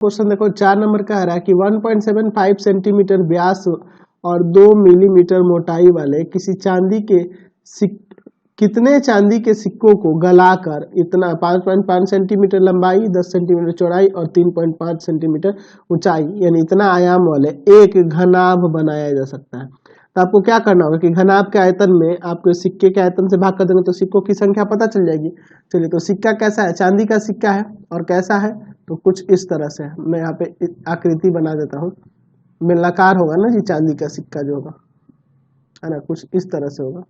Question देखो 4 number का आ रहा है कि 1.75 सेंटीमीटर व्यास और 2 मिलीमीटर मोटाई वाले किसी चांदी के कितने चांदी के सिक्कों को गलाकर इतना 5.5 सेंटीमीटर लंबाई, 10 सेंटीमीटर चौड़ाई और 3.5 सेंटीमीटर ऊंचाई यानी इतना आयाम वाले एक घनाभ बनाया जा सकता है। तो आपको क्या करना होगा कि घनाभ के आयतन में आपको सिक्के के आयतन से भाग कर देंगे तो सिक्कों की संख्या पता चल जाएगी। चलिए, तो सिक्का कैसा है, चांदी का सिक्का है और कैसा है तो कुछ इस तरह से है। मैं यहाँ पे आकृति बना देता हूँ, बेलनाकार होगा ना जी चांदी का सिक्का जो होगा, है ना, कुछ इस तरह से होगा।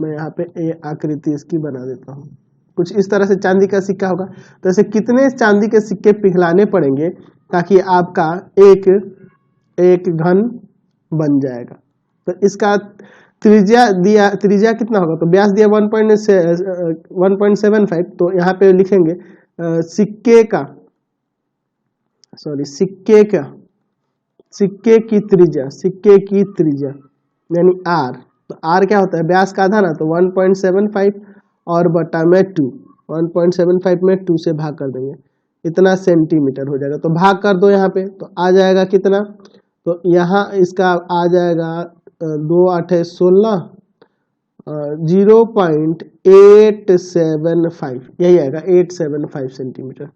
मैं यहाँ पे आकृति इसकी बना देता हूँ, कुछ इस तरह से चांदी का सिक्का होगा। तो ऐसे कितने चांदी के सिक्के पिघलाने पड़ेंगे ताकि आपका एक घन बन जाएगा। तो इसका त्रिज्या कितना होगा, तो व्यास दिया 1.75, तो यहाँ पे लिखेंगे सिक्के की त्रिज्या यानी आर। तो आर क्या होता है, व्यास का आधा ना, तो 1.75 और बटा में 2, 1.75 में 2 से भाग कर देंगे, इतना सेंटीमीटर हो जाएगा। तो भाग कर दो यहाँ पे, तो आ जाएगा कितना, तो यहाँ इसका आ जाएगा 2 8 16 0.875, यही आएगा 875 सेंटीमीटर,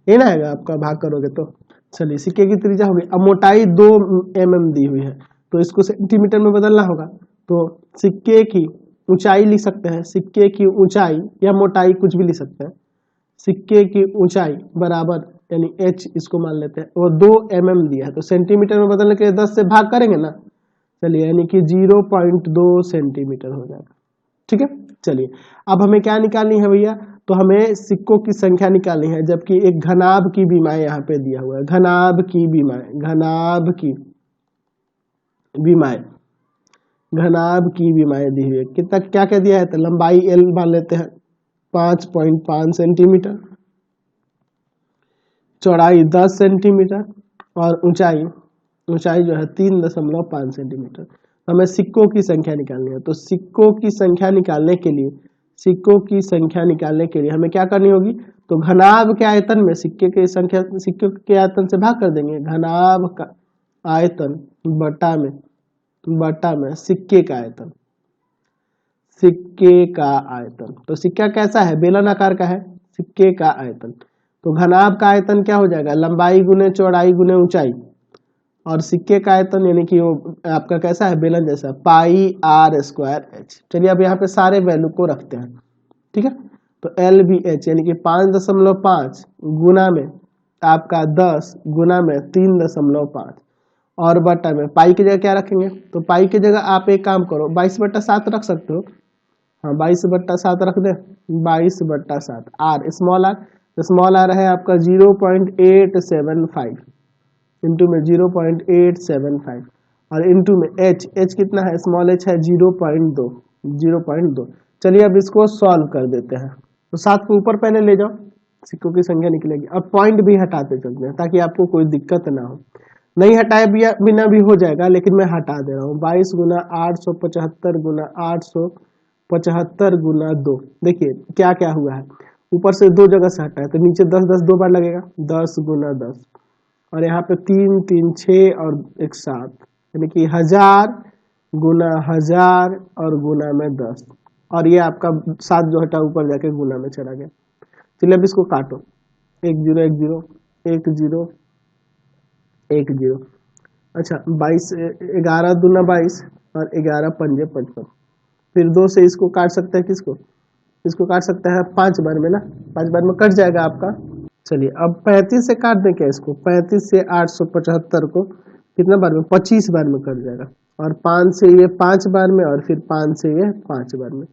ये ना आएगा आपका भाग करोगे तो। चलिए, सिक्के की त्रिज्या होगी। अब मोटाई 2 mm दी हुई है तो इसको सेंटीमीटर में बदलना होगा। तो सिक्के की ऊंचाई लिख सकते हैं, सिक्के की ऊंचाई या मोटाई कुछ भी लिख सकते हैं। सिक्के की ऊंचाई बराबर यानी h इसको मान लेते हैं, वो 2 mm दिया है तो सेंटीमीटर में बदलने के लिए 10 से भाग करेंगे ना। चलिए, यानी कि 0.2 सेंटीमीटर हो जाएगा। ठीक है, चलिए अब हमें क्या निकालनी है भैया, तो हमें सिक्कों की संख्या निकालनी है, जबकि एक घनाभ की विमाएं यहाँ पे दिया हुआ है, घनाभ की विमाएं दी हुई है। कितना क्या क्या दिया है, तो लंबाई L मान लेते हैं 5.5 सेंटीमीटर, चौड़ाई 10 सेंटीमीटर और ऊंचाई जो है 3.5 सेंटीमीटर। हमें सिक्कों की संख्या निकालनी है। तो सिक्कों की संख्या निकालने के लिए हमें क्या करनी होगी, तो घनाभ के आयतन में सिक्के के आयतन से भाग कर देंगे, घनाभ का आयतन बटा में सिक्के का आयतन। तो सिक्का कैसा है, बेलन आकार का है, सिक्के का आयतन। तो घनाभ का आयतन क्या हो जाएगा, लंबाई गुने चौड़ाई गुने ऊंचाई, और सिक्के का आयतन यानी कि वो आपका कैसा है, बेलन जैसा, πr²h। चलिए अब यहाँ पे सारे वैल्यू को रखते हैं। ठीक है, तो LBH यानी कि 5.5 गुना में आपका 10 गुना में 3.5 और बटा में पाई की जगह क्या रखेंगे, तो पाई की जगह आप एक काम करो 22/7 रख सकते हो। हाँ, 22/7 रख दे, 22/7 आर स्मॉल आर है आपका 0.875 इंटू में 0.875 और इंटू में h कितना है, स्मॉल h है 0.2। चलिए अब इसको सॉल्व कर देते हैं। तो 7 को ऊपर पहले ले जाओ, सिक्कों की संख्या निकलेगी। अब पॉइंट भी हटाते चलते हैं ताकि आपको कोई दिक्कत ना हो। नहीं हटाए बिना भी हो जाएगा, लेकिन मैं हटा दे रहा हूँ। 22 गुना 875 गुना 875 गुना 2। देखिए क्या क्या हुआ है, ऊपर से 2 जगह से हटा है तो नीचे 10 2 बार लगेगा, 10 गुना 10 और यहाँ पे 3 3 6 और 1 7 यानी कि 1000 गुना 1000 और गुना में 10 और ये आपका 7 जो हटा ऊपर जाके गुना में चला गया। चलिए अब इसको काटो, 1 0 1 0 1 0 1 0। अच्छा 22 11 दूना 22 और 11 पंजे 55। फिर 2 से इसको काट सकते हैं, इसको काट सकते हैं 5 बार में ना, 5 बार में कट जाएगा आपका। चलिए अब 35 से काट दें क्या इसको, 35 से 875 को कितना बार में, 25 बार में कट जाएगा और 5 से ये 5 बार में और फिर 5 से ये 5 बार में।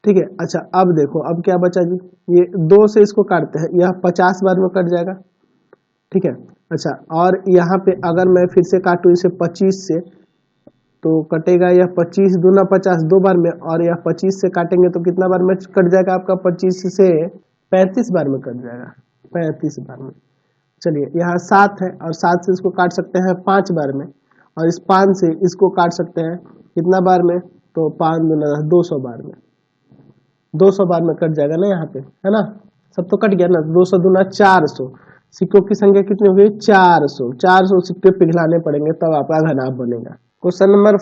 ठीक है, अच्छा अब देखो अब क्या बचा जी, ये 2 से इसको काटते हैं, यह 50 बार में कट जाएगा। ठीक है, अच्छा और यहाँ पे अगर मैं फिर से काटूं इसे 25 से तो कटेगा यह 25 दूना 50 2 बार में और यह 25 से काटेंगे तो कितना बार में कट जाएगा आपका, 25 से 35 बार में कट जाएगा, 35 बार में। चलिए यहाँ 7 है और 7 से इसको काट सकते हैं 5 बार में और इस 5 से इसको काट सकते हैं कितना बार में, तो 5 दूना 200 बार में, 200 बार में कट जाएगा ना यहाँ पे, है ना, सब तो कट गया ना। 200 दूना 400 सिक्कों की संख्या कितनी होगी 400 सिक्के पिघलाने पड़ेंगे तब आपका घनाभ बनेगा। Question number